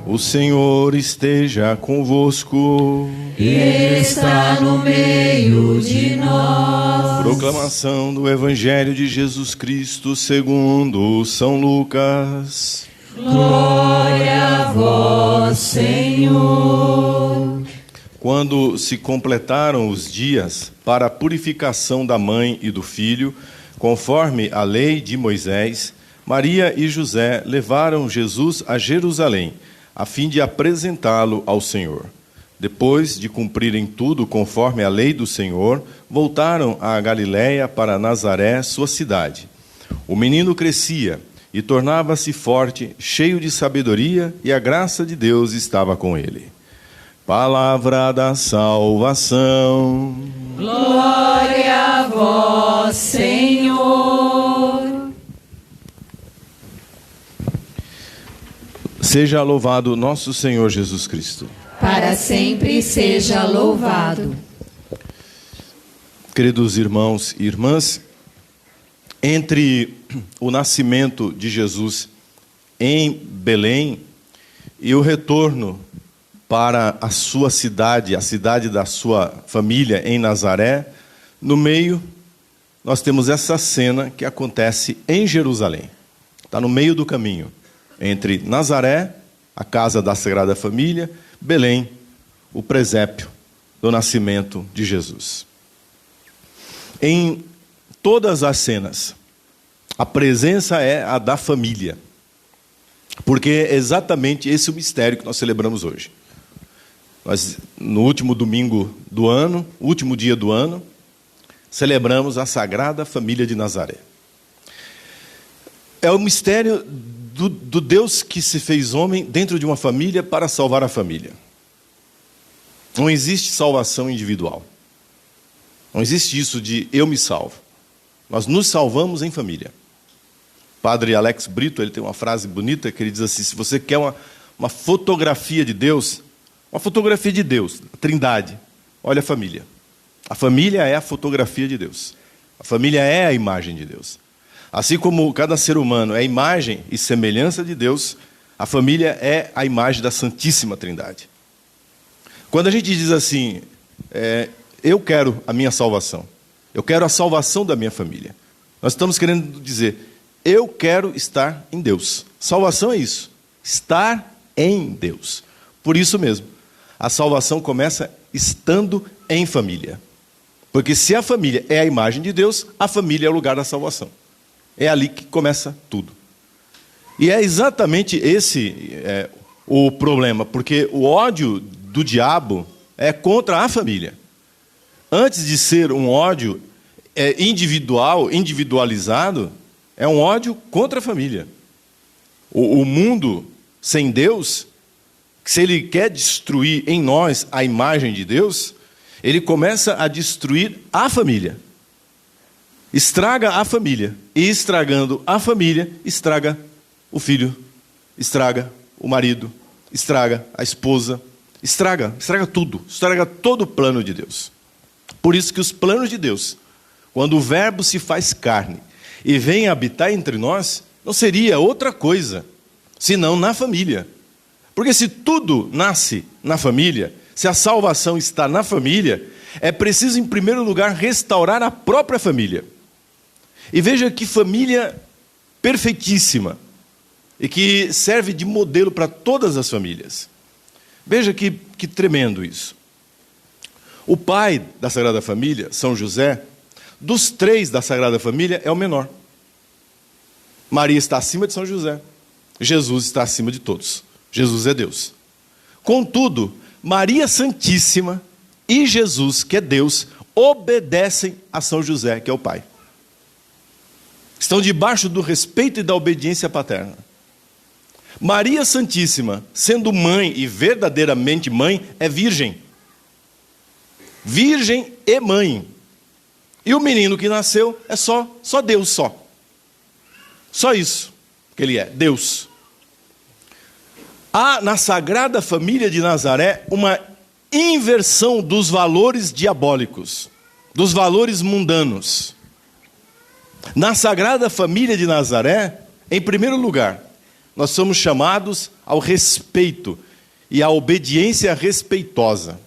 O Senhor esteja convosco. Ele está no meio de nós. Proclamação do Evangelho de Jesus Cristo segundo São Lucas. Glória a vós, Senhor. Quando se completaram os dias para a purificação da mãe e do filho, conforme a lei de Moisés, Maria e José levaram Jesus a Jerusalém, a fim de apresentá-lo ao Senhor. Depois de cumprirem tudo conforme a lei do Senhor, voltaram a Galiléia para Nazaré, sua cidade. O menino crescia e tornava-se forte, cheio de sabedoria, e a graça de Deus estava com ele. Palavra da salvação. Glória a vós, Senhor. Seja louvado nosso Senhor Jesus Cristo. Para sempre seja louvado. Queridos irmãos e irmãs, entre o nascimento de Jesus em Belém e o retorno para a sua cidade, a cidade da sua família em Nazaré, no meio nós temos essa cena que acontece em Jerusalém. Está no meio do caminho entre Nazaré, a casa da Sagrada Família, Belém, o presépio do nascimento de Jesus. Em todas as cenas, a presença é a da família, porque é exatamente esse o mistério que nós celebramos hoje. Nós, no último domingo do ano, último dia do ano, celebramos a Sagrada Família de Nazaré. É o mistério do Deus que se fez homem dentro de uma família para salvar a família. Não existe salvação individual. Não existe isso de eu me salvo. Nós nos salvamos em família. Padre Alex Brito, ele tem uma frase bonita que ele diz assim: se você quer uma fotografia de Deus, a Trindade, olha a família. A família é a fotografia de Deus. A família é a imagem de Deus. Assim como cada ser humano é a imagem e semelhança de Deus, a família é a imagem da Santíssima Trindade. Quando a gente diz assim, eu quero a minha salvação, eu quero a salvação da minha família, nós estamos querendo dizer, eu quero estar em Deus. Salvação é isso, estar em Deus. Por isso mesmo, a salvação começa estando em família. Porque se a família é a imagem de Deus, a família é o lugar da salvação. É ali que começa tudo. E é exatamente esse o problema, porque o ódio do diabo é contra a família. Antes de ser um ódio individualizado, é um ódio contra a família. O mundo sem Deus, se ele quer destruir em nós a imagem de Deus, ele começa a destruir a família. Estraga a família. E estragando a família, estraga o filho, estraga o marido, estraga a esposa, estraga tudo, estraga todo o plano de Deus. Por isso que os planos de Deus, quando o Verbo se faz carne e vem habitar entre nós, não seria outra coisa, senão na família. Porque se tudo nasce na família, se a salvação está na família, é preciso, em primeiro lugar, restaurar a própria família. E veja que família perfeitíssima, e que serve de modelo para todas as famílias. Veja que tremendo isso. O pai da Sagrada Família, São José, dos três da Sagrada Família, é o menor. Maria está acima de São José. Jesus está acima de todos. Jesus é Deus. Contudo, Maria Santíssima e Jesus, que é Deus, obedecem a São José, que é o pai. Estão debaixo do respeito e da obediência paterna. Maria Santíssima, sendo mãe e verdadeiramente mãe, é virgem. Virgem e mãe. E o menino que nasceu é só Deus, só. Só isso que ele é, Deus. Há na Sagrada Família de Nazaré uma inversão dos valores diabólicos, dos valores mundanos. Na Sagrada Família de Nazaré, em primeiro lugar, nós somos chamados ao respeito e à obediência respeitosa.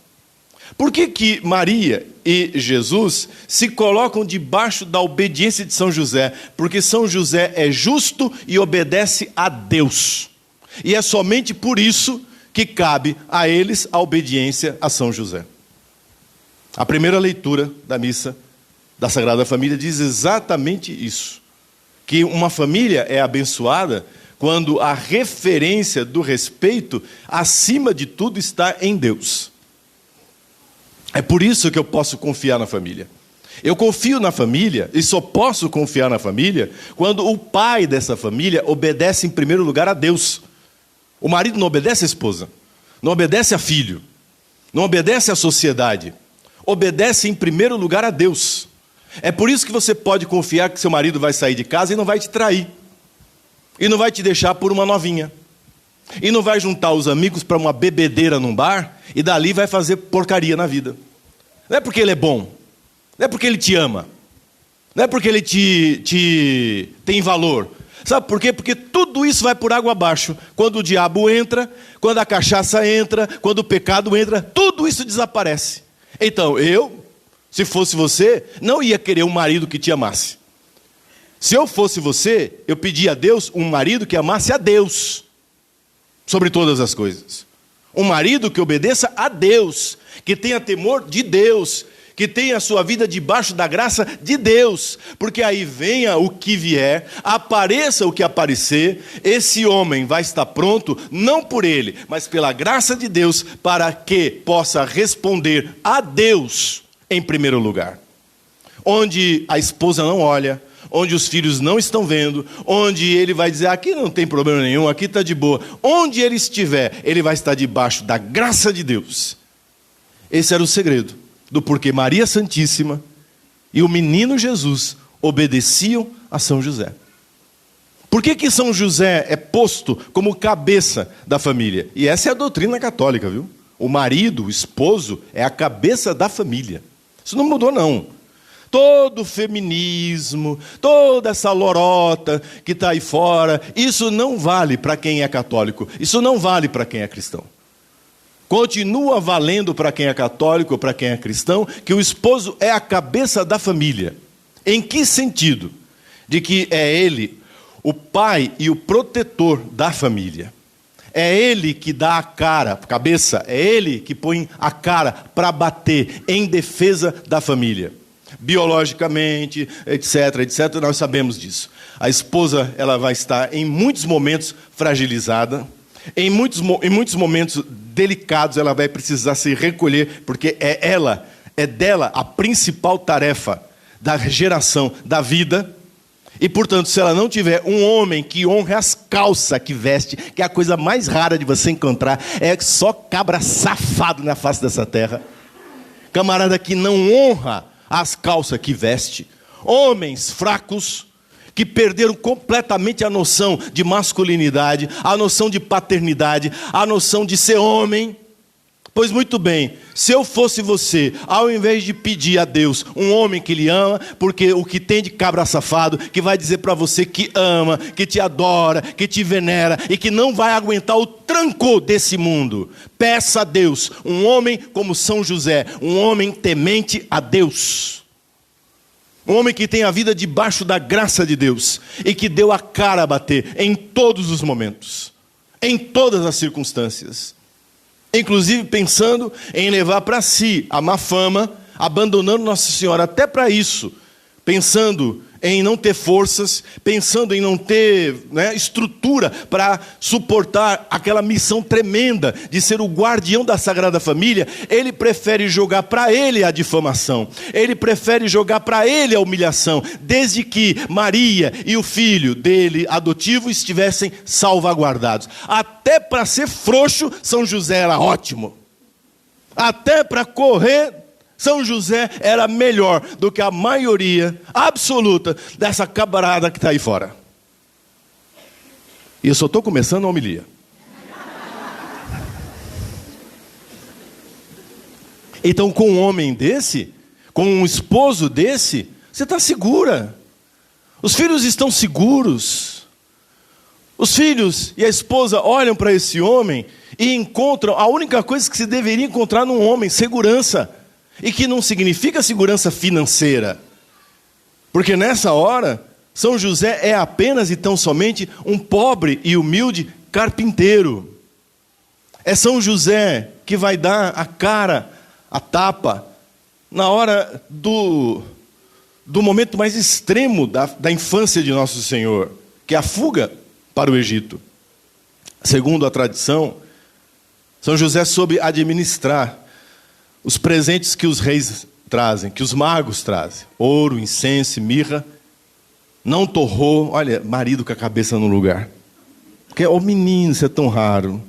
Por que Maria e Jesus se colocam debaixo da obediência de São José? Porque São José é justo e obedece a Deus. E é somente por isso que cabe a eles a obediência a São José. A primeira leitura da missa da Sagrada Família diz exatamente isso. Que uma família é abençoada quando a referência do respeito, acima de tudo, está em Deus. É por isso que eu posso confiar na família. Eu confio na família e só posso confiar na família quando o pai dessa família obedece em primeiro lugar a Deus. O marido não obedece à esposa, não obedece a filho, não obedece à sociedade. Obedece em primeiro lugar a Deus. É por isso que você pode confiar que seu marido vai sair de casa e não vai te trair. E não vai te deixar por uma novinha. E não vai juntar os amigos para uma bebedeira num bar e dali vai fazer porcaria na vida. Não é porque ele é bom. Não é porque ele te ama. Não é porque ele te tem valor. Sabe por quê? Porque tudo isso vai por água abaixo. Quando o diabo entra, quando a cachaça entra, quando o pecado entra, tudo isso desaparece. Então, eu, se fosse você, não ia querer um marido que te amasse. Se eu fosse você, eu pedia a Deus um marido que amasse a Deus sobre todas as coisas. Um marido que obedeça a Deus, que tenha temor de Deus, que tenha a sua vida debaixo da graça de Deus. Porque aí venha o que vier, apareça o que aparecer, esse homem vai estar pronto, não por ele, mas pela graça de Deus, para que possa responder a Deus em primeiro lugar. Onde a esposa não olha, onde os filhos não estão vendo, onde ele vai dizer, aqui não tem problema nenhum, aqui está de boa. Onde ele estiver, ele vai estar debaixo da graça de Deus. Esse era o segredo do porquê Maria Santíssima e o menino Jesus obedeciam a São José. Por que São José é posto como cabeça da família? E essa é a doutrina católica, viu? O marido, o esposo, é a cabeça da família. Isso não mudou, não. Todo o feminismo, toda essa lorota que está aí fora, isso não vale para quem é católico, isso não vale para quem é cristão. Continua valendo para quem é católico ou para quem é cristão, que o esposo é a cabeça da família. Em que sentido? De que é ele o pai e o protetor da família. É ele que dá a cara, cabeça, é ele que põe a cara para bater em defesa da família. Biologicamente, etc, etc, nós sabemos disso. A esposa, ela vai estar em muitos momentos fragilizada, em muitos momentos delicados, ela vai precisar se recolher, porque é dela a principal tarefa da geração da vida. E, portanto, se ela não tiver um homem que honre as calças que veste, que é a coisa mais rara de você encontrar, é só cabra safado na face dessa terra. Camarada que não honra as calças que veste. Homens fracos, que perderam completamente a noção de masculinidade, a noção de paternidade, a noção de ser homem. Pois muito bem, se eu fosse você, ao invés de pedir a Deus um homem que lhe ama, porque o que tem de cabra safado, que vai dizer para você que ama, que te adora, que te venera, e que não vai aguentar o tranco desse mundo, peça a Deus um homem como São José, um homem temente a Deus. Um homem que tem a vida debaixo da graça de Deus, e que deu a cara a bater em todos os momentos, em todas as circunstâncias. Inclusive pensando em levar para si a má fama, abandonando Nossa Senhora até para isso, pensando em não ter forças, pensando em não ter estrutura para suportar aquela missão tremenda de ser o guardião da Sagrada Família. Ele prefere jogar para ele a difamação, ele prefere jogar para ele a humilhação, desde que Maria e o filho dele adotivo estivessem salvaguardados. Até para ser frouxo, São José era ótimo. Até para correr, São José era melhor do que a maioria absoluta dessa camarada que está aí fora. E eu só estou começando a homilia. Então, com um homem desse, com um esposo desse, você está segura. Os filhos estão seguros. Os filhos e a esposa olham para esse homem e encontram a única coisa que se deveria encontrar num homem: segurança. E que não significa segurança financeira. Porque nessa hora, São José é apenas e tão somente um pobre e humilde carpinteiro. É São José que vai dar a cara, a tapa, na hora do momento mais extremo da infância de Nosso Senhor, que é a fuga para o Egito. Segundo a tradição, São José soube administrar os presentes que os reis trazem, que os magos trazem: ouro, incenso, mirra. Não torrou, olha, marido com a cabeça no lugar. Porque, menino, isso é tão raro.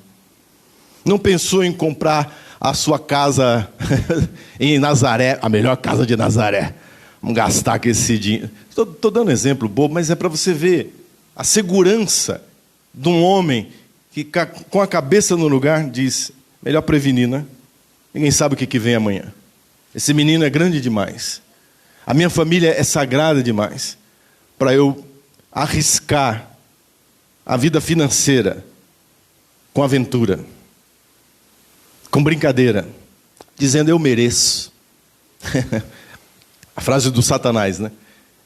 Não pensou em comprar a sua casa em Nazaré, a melhor casa de Nazaré. Vamos gastar com esse dinheiro. Estou dando exemplo bobo, mas é para você ver a segurança de um homem que, com a cabeça no lugar, diz: melhor prevenir, né? Ninguém sabe o que vem amanhã. Esse menino é grande demais. A minha família é sagrada demais para eu arriscar a vida financeira com aventura, com brincadeira, dizendo: eu mereço. A frase do Satanás, né?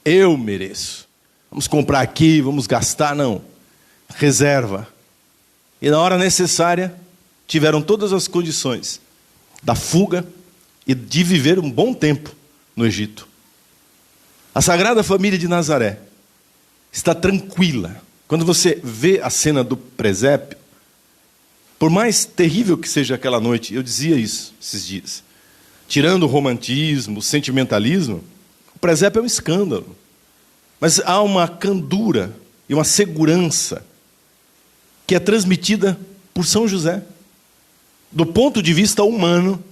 Eu mereço. Vamos comprar aqui, vamos gastar. Não. Reserva. E na hora necessária, tiveram todas as condições da fuga e de viver um bom tempo no Egito. A Sagrada Família de Nazaré está tranquila. Quando você vê a cena do presépio, por mais terrível que seja aquela noite, eu dizia isso esses dias, tirando o romantismo, o sentimentalismo, o presépio é um escândalo. Mas há uma candura e uma segurança que é transmitida por São José. Do ponto de vista humano,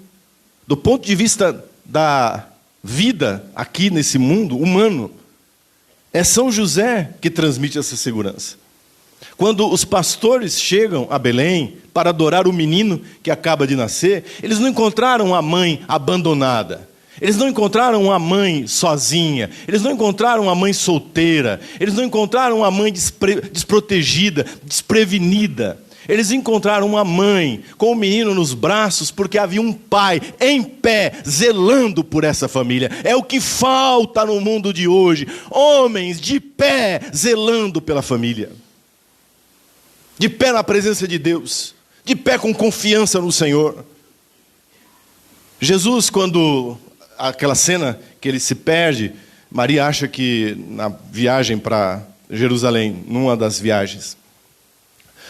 do ponto de vista da vida aqui nesse mundo humano, é São José que transmite essa segurança. Quando os pastores chegam a Belém para adorar o menino que acaba de nascer, eles não encontraram a mãe abandonada. Eles não encontraram a mãe sozinha. Eles não encontraram a mãe solteira. Eles não encontraram a mãe desprotegida, desprevenida. Eles encontraram uma mãe com o menino nos braços, porque havia um pai em pé, zelando por essa família. É o que falta no mundo de hoje. Homens de pé, zelando pela família. De pé na presença de Deus. De pé com confiança no Senhor. Jesus, quando aquela cena que ele se perde, Maria acha que na viagem para Jerusalém, numa das viagens,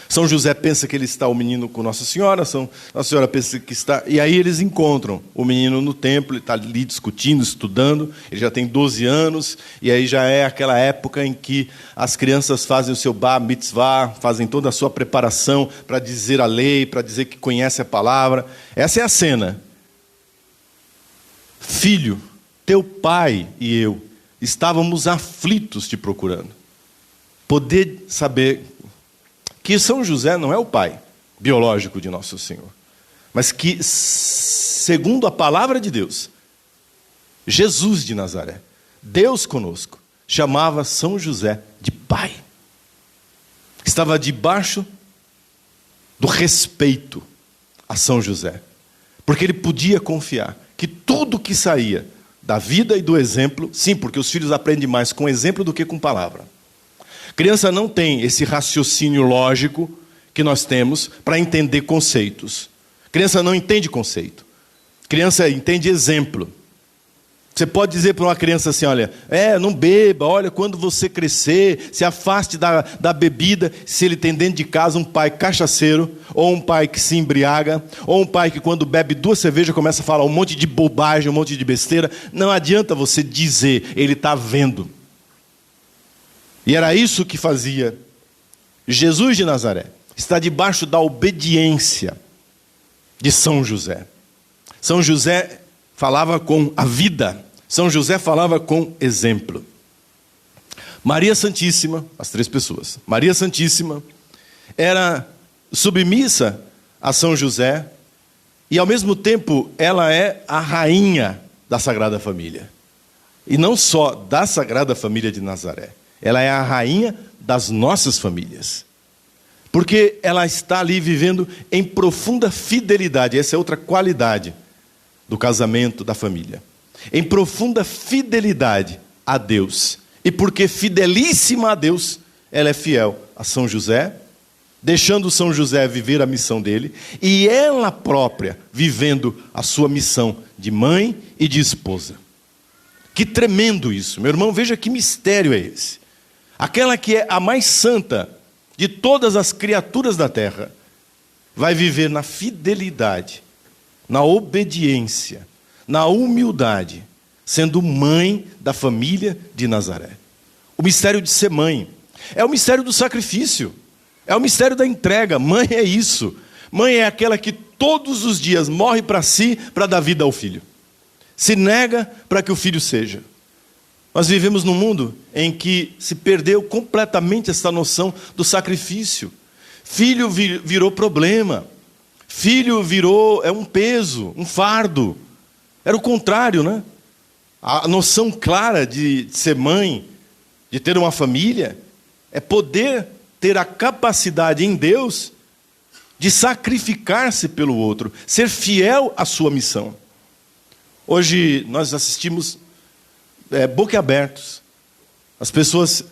São José pensa que ele está o menino com Nossa Senhora, Nossa Senhora pensa que está... E aí eles encontram o menino no templo, ele está ali discutindo, estudando, ele já tem 12 anos, e aí já é aquela época em que as crianças fazem o seu bar mitzvah, fazem toda a sua preparação para dizer a lei, para dizer que conhece a palavra. Essa é a cena. Filho, teu pai e eu estávamos aflitos te procurando. Poder saber que São José não é o pai biológico de Nosso Senhor, mas que, segundo a palavra de Deus, Jesus de Nazaré, Deus conosco, chamava São José de pai. Estava debaixo do respeito a São José, porque ele podia confiar que tudo que saía da vida e do exemplo, sim, porque os filhos aprendem mais com exemplo do que com palavra. Criança não tem esse raciocínio lógico que nós temos para entender conceitos. Criança não entende conceito. Criança entende exemplo. Você pode dizer para uma criança assim, olha, não beba, olha, quando você crescer, se afaste da bebida. Se ele tem dentro de casa um pai cachaceiro, ou um pai que se embriaga, ou um pai que quando bebe 2 cervejas começa a falar um monte de bobagem, um monte de besteira, não adianta você dizer, ele está vendo. E era isso que fazia Jesus de Nazaré. Está debaixo da obediência de São José. São José falava com a vida. São José falava com exemplo. Maria Santíssima, as 3 pessoas. Maria Santíssima era submissa a São José e ao mesmo tempo ela é a rainha da Sagrada Família. E não só da Sagrada Família de Nazaré. Ela é a rainha das nossas famílias. Porque ela está ali vivendo em profunda fidelidade. Essa é outra qualidade do casamento, da família. Em profunda fidelidade a Deus. E porque fidelíssima a Deus, ela é fiel a São José, deixando São José viver a missão dele, e ela própria vivendo a sua missão de mãe e de esposa. Que tremendo isso, meu irmão, veja que mistério é esse. Aquela que é a mais santa de todas as criaturas da terra, vai viver na fidelidade, na obediência, na humildade, sendo mãe da família de Nazaré. O mistério de ser mãe é o mistério do sacrifício, é o mistério da entrega. Mãe é isso. Mãe é aquela que todos os dias morre para si, para dar vida ao filho. Se nega para que o filho seja. Nós vivemos num mundo em que se perdeu completamente essa noção do sacrifício. Filho virou problema. Filho virou um peso, um fardo. Era o contrário, né? A noção clara de ser mãe, de ter uma família, é poder ter a capacidade em Deus de sacrificar-se pelo outro, ser fiel à sua missão. Hoje nós assistimos boquiabertos, as pessoas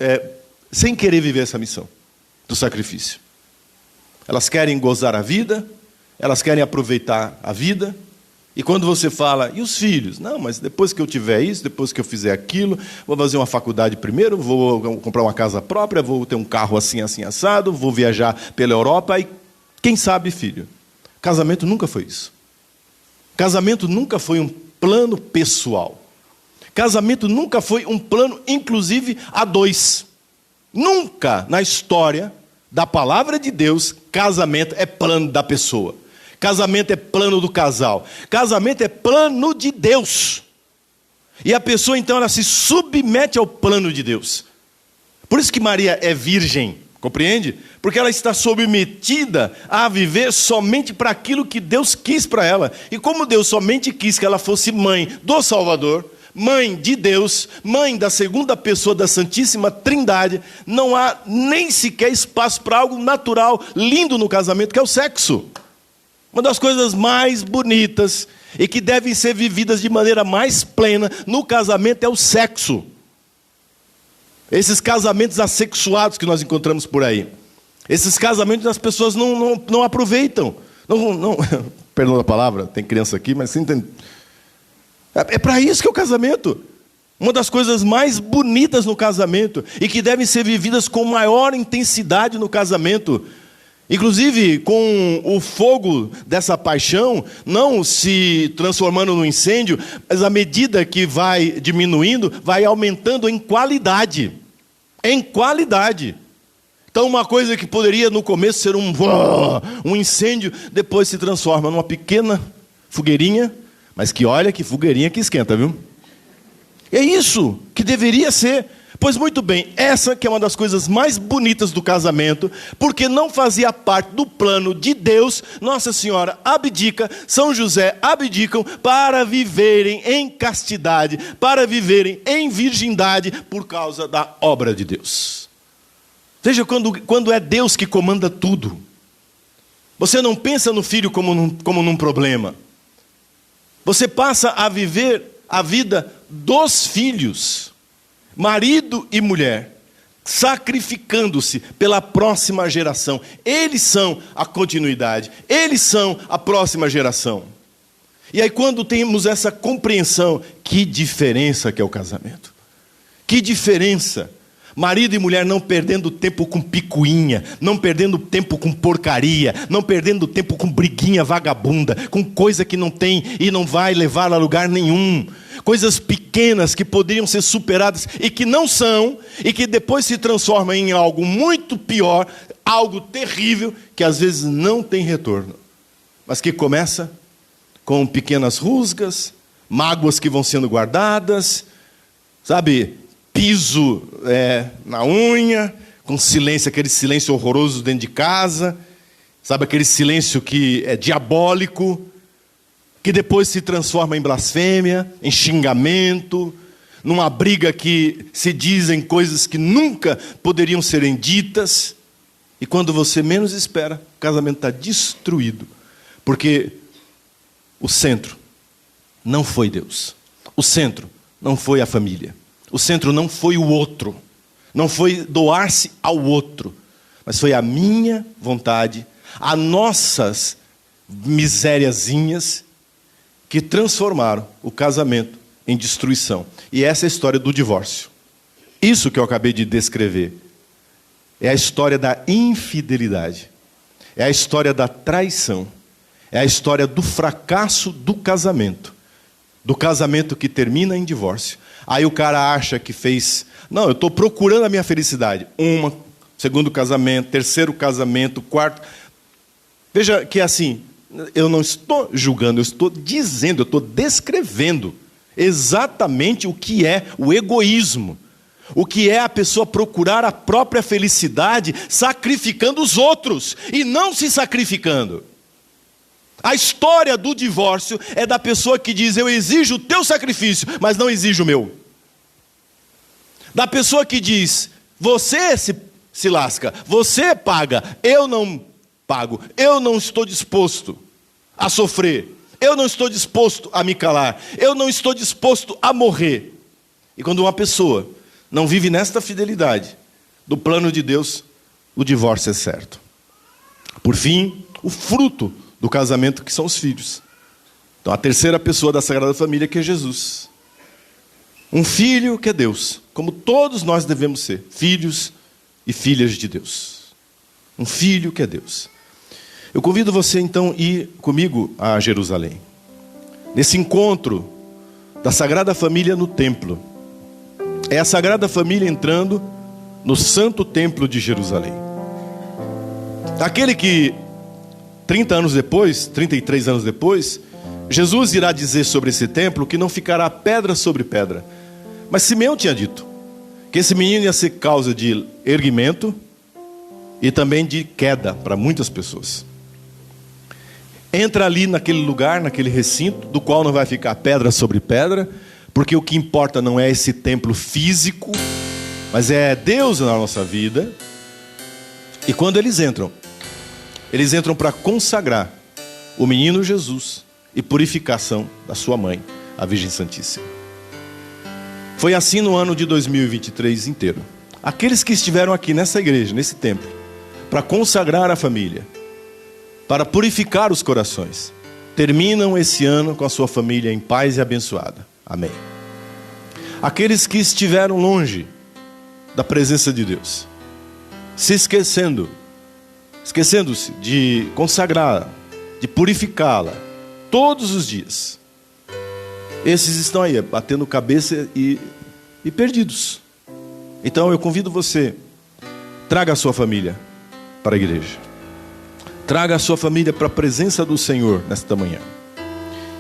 sem querer viver essa missão do sacrifício. Elas querem gozar a vida, elas querem aproveitar a vida, e quando você fala, e os filhos? Não, mas depois que eu tiver isso, depois que eu fizer aquilo, vou fazer uma faculdade primeiro, vou comprar uma casa própria, vou ter um carro assim, assim, assado, vou viajar pela Europa, e quem sabe, filho? Casamento nunca foi isso. Casamento nunca foi um plano pessoal. Casamento nunca foi um plano, inclusive, a dois. Nunca na história da palavra de Deus, casamento é plano da pessoa. Casamento é plano do casal. Casamento é plano de Deus. E a pessoa, então, ela se submete ao plano de Deus. Por isso que Maria é virgem, compreende? Porque ela está submetida a viver somente para aquilo que Deus quis para ela. E como Deus somente quis que ela fosse mãe do Salvador, mãe de Deus, mãe da segunda pessoa da Santíssima Trindade, não há nem sequer espaço para algo natural, lindo no casamento, que é o sexo. Uma das coisas mais bonitas e que devem ser vividas de maneira mais plena no casamento é o sexo. Esses casamentos assexuados que nós encontramos por aí. Esses casamentos as pessoas não aproveitam. Não, perdão a palavra, tem criança aqui, mas você entende. É para isso que é o casamento. Uma das coisas mais bonitas no casamento e que devem ser vividas com maior intensidade no casamento. Inclusive, com o fogo dessa paixão, não se transformando no incêndio, mas à medida que vai diminuindo, vai aumentando em qualidade. Em qualidade. Então, uma coisa que poderia no começo ser um incêndio, depois se transforma numa pequena fogueirinha, mas que olha que fogueirinha que esquenta, viu? É isso que deveria ser. Pois muito bem, essa que é uma das coisas mais bonitas do casamento, porque não fazia parte do plano de Deus, Nossa Senhora abdica, São José abdicam para viverem em castidade, para viverem em virgindade por causa da obra de Deus. Veja, quando é Deus que comanda tudo, você não pensa no filho como num problema, você passa a viver a vida dos filhos, marido e mulher, sacrificando-se pela próxima geração. Eles são a continuidade, eles são a próxima geração. E aí quando temos essa compreensão, que diferença que é o casamento. Que diferença. Marido e mulher não perdendo tempo com picuinha, não perdendo tempo com porcaria, não perdendo tempo com briguinha vagabunda, com coisa que não tem e não vai levar a lugar nenhum. Coisas pequenas que poderiam ser superadas e que não são, e que depois se transformam em algo muito pior, algo terrível, que às vezes não tem retorno. Mas que começa com pequenas rusgas, mágoas que vão sendo guardadas, sabe, piso na unha, com silêncio, aquele silêncio horroroso dentro de casa, sabe, aquele silêncio que é diabólico, que depois se transforma em blasfêmia, em xingamento, numa briga que se dizem coisas que nunca poderiam serem ditas. E quando você menos espera, o casamento está destruído. Porque o centro não foi Deus. O centro não foi a família. O centro não foi o outro. Não foi doar-se ao outro. Mas foi a minha vontade, as nossas misériazinhas que transformaram o casamento em destruição. E essa é a história do divórcio. Isso que eu acabei de descrever é a história da infidelidade. É a história da traição. É a história do fracasso do casamento. Do casamento que termina em divórcio. Aí o cara acha que fez... Não, eu estou procurando a minha felicidade. Segundo casamento, terceiro casamento, quarto... Veja que assim, eu não estou julgando, eu estou dizendo, eu estou descrevendo exatamente o que é o egoísmo. O que é a pessoa procurar a própria felicidade sacrificando os outros e não se sacrificando. A história do divórcio é da pessoa que diz: eu exijo o teu sacrifício, mas não exijo o meu. Da pessoa que diz: você se lasca, você paga, eu não pago, eu não estou disposto a sofrer, eu não estou disposto a me calar, eu não estou disposto a morrer. E quando uma pessoa não vive nesta fidelidade do plano de Deus, o divórcio é certo. Por fim, o fruto do casamento, que são os filhos. Então, a terceira pessoa da Sagrada Família, que é Jesus. Um filho que é Deus, como todos nós devemos ser, filhos e filhas de Deus. Um filho que é Deus. Eu convido você, então, a ir comigo a Jerusalém. Nesse encontro da Sagrada Família no templo. É a Sagrada Família entrando no Santo Templo de Jerusalém. Aquele que 33 anos depois, Jesus irá dizer sobre esse templo que não ficará pedra sobre pedra. Mas Simeão tinha dito que esse menino ia ser causa de erguimento e também de queda para muitas pessoas. Entra ali naquele lugar, naquele recinto, do qual não vai ficar pedra sobre pedra, porque o que importa não é esse templo físico, mas é Deus na nossa vida. E quando eles entram para consagrar o menino Jesus e purificação da sua mãe, a Virgem Santíssima. Foi assim no ano de 2023 inteiro. Aqueles que estiveram aqui nessa igreja, nesse templo, para consagrar a família, para purificar os corações, terminam esse ano com a sua família em paz e abençoada. Amém. Aqueles que estiveram longe da presença de Deus, esquecendo-se de consagrá-la, de purificá-la todos os dias, esses estão aí batendo cabeça e perdidos. Então eu convido você, traga a sua família para a igreja, traga a sua família para a presença do Senhor nesta manhã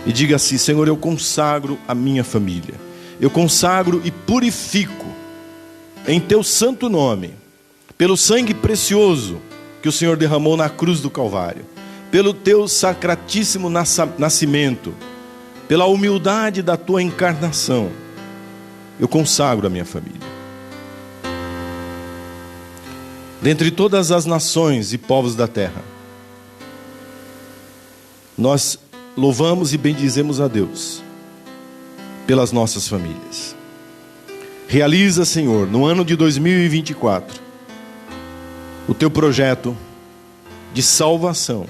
e diga assim: Senhor, eu consagro a minha família, eu consagro e purifico em teu santo nome, pelo sangue precioso que o Senhor derramou na cruz do Calvário, pelo teu sacratíssimo nascimento, pela humildade da tua encarnação, eu consagro a minha família. Dentre todas as nações e povos da terra, nós louvamos e bendizemos a Deus pelas nossas famílias. Realiza, Senhor, no ano de 2024, o teu projeto de salvação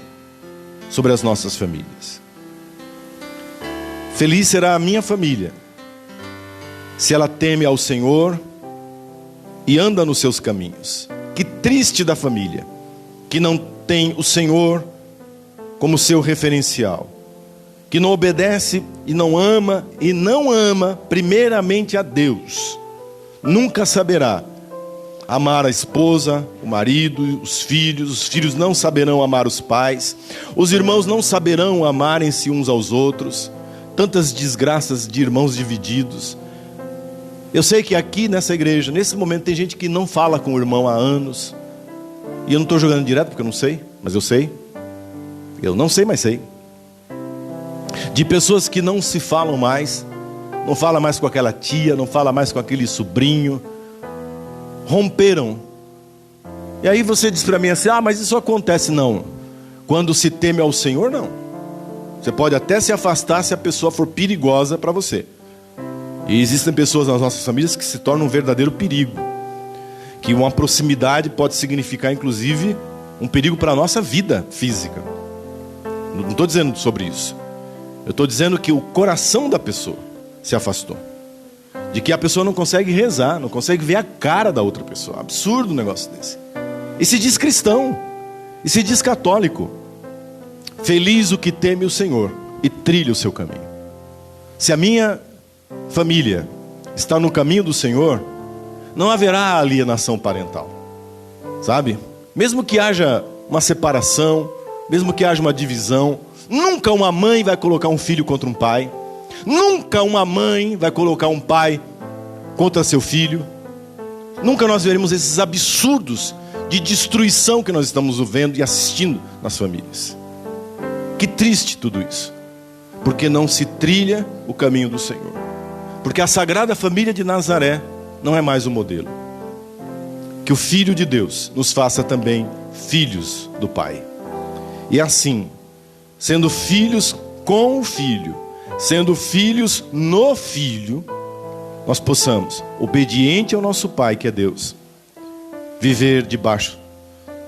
sobre as nossas famílias. Feliz será a minha família se ela teme ao Senhor e anda nos seus caminhos. Que triste da família que não tem o Senhor como seu referencial, que não obedece e não ama primeiramente a Deus. Nunca saberá amar a esposa, o marido, os filhos não saberão amar os pais, os irmãos não saberão amarem-se uns aos outros. Tantas desgraças de irmãos divididos. Eu sei que aqui nessa igreja, nesse momento, tem gente que não fala com o irmão há anos. E eu não estou jogando direto porque eu não sei, mas eu sei. Eu não sei, mas sei. De pessoas que não se falam mais, não fala mais com aquela tia, não fala mais com aquele sobrinho. Romperam E aí você diz para mim assim, mas isso acontece. Não, quando se teme ao Senhor, não. Você pode até se afastar se a pessoa for perigosa para você. E existem pessoas nas nossas famílias que se tornam um verdadeiro perigo, que uma proximidade pode significar inclusive um perigo para a nossa vida física. Não estou dizendo sobre isso. Eu estou dizendo que o coração da pessoa se afastou, de que a pessoa não consegue rezar, não consegue ver a cara da outra pessoa. Absurdo um negócio desse. E se diz cristão, e se diz católico. Feliz o que teme o Senhor e trilha o seu caminho. Se a minha família está no caminho do Senhor, não haverá alienação parental, sabe? Mesmo que haja uma separação, mesmo que haja uma divisão, nunca uma mãe vai colocar um filho contra um pai, nunca uma mãe vai colocar um pai contra seu filho. Nunca nós veremos esses absurdos de destruição que nós estamos vendo e assistindo nas famílias. Que triste tudo isso, porque não se trilha o caminho do Senhor, porque a Sagrada Família de Nazaré não é mais o modelo. Que o Filho de Deus nos faça também filhos do Pai, e assim, sendo filhos com o Filho, sendo filhos no Filho, nós possamos, obediente ao nosso Pai que é Deus, viver debaixo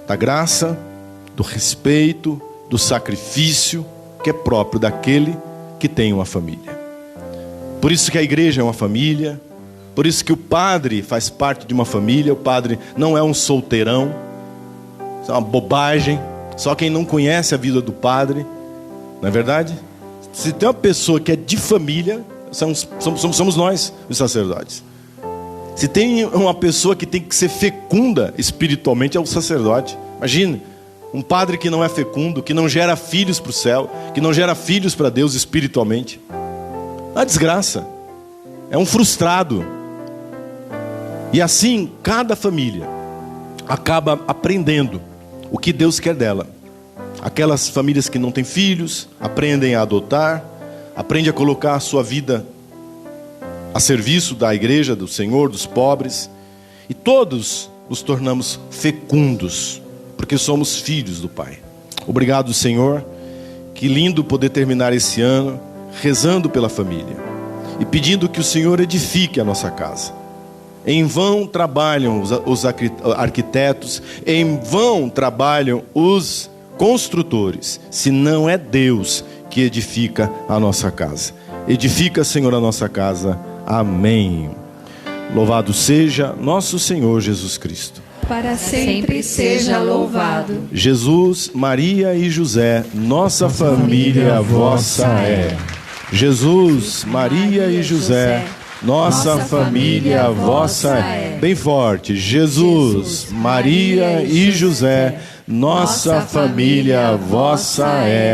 da graça, do respeito, do sacrifício que é próprio daquele que tem uma família. Por isso que a igreja é uma família, por isso que o padre faz parte de uma família. O padre não é um solteirão, isso é uma bobagem. Só quem não conhece a vida do padre, não é verdade? Se tem uma pessoa que é de família, somos nós, os sacerdotes. Se tem uma pessoa que tem que ser fecunda espiritualmente, é o sacerdote. Imagine, um padre que não é fecundo, que não gera filhos para o céu, que não gera filhos para Deus espiritualmente. É uma desgraça, é um frustrado. E assim, cada família acaba aprendendo o que Deus quer dela. Aquelas famílias que não têm filhos, aprendem a adotar, aprendem a colocar a sua vida a serviço da igreja, do Senhor, dos pobres. E todos nos tornamos fecundos, porque somos filhos do Pai. Obrigado, Senhor. Que lindo poder terminar esse ano rezando pela família e pedindo que o Senhor edifique a nossa casa. Em vão trabalham os arquitetos, em vão trabalham os construtores, se não é Deus que edifica a nossa casa. Edifica, Senhor, a nossa casa. Amém. Louvado seja nosso Senhor Jesus Cristo. Para sempre seja louvado. Jesus, Maria e José, nossa família vossa é. Jesus, Maria e José, nossa família vossa é. Bem forte. Jesus, Maria e José, nossa família vossa é.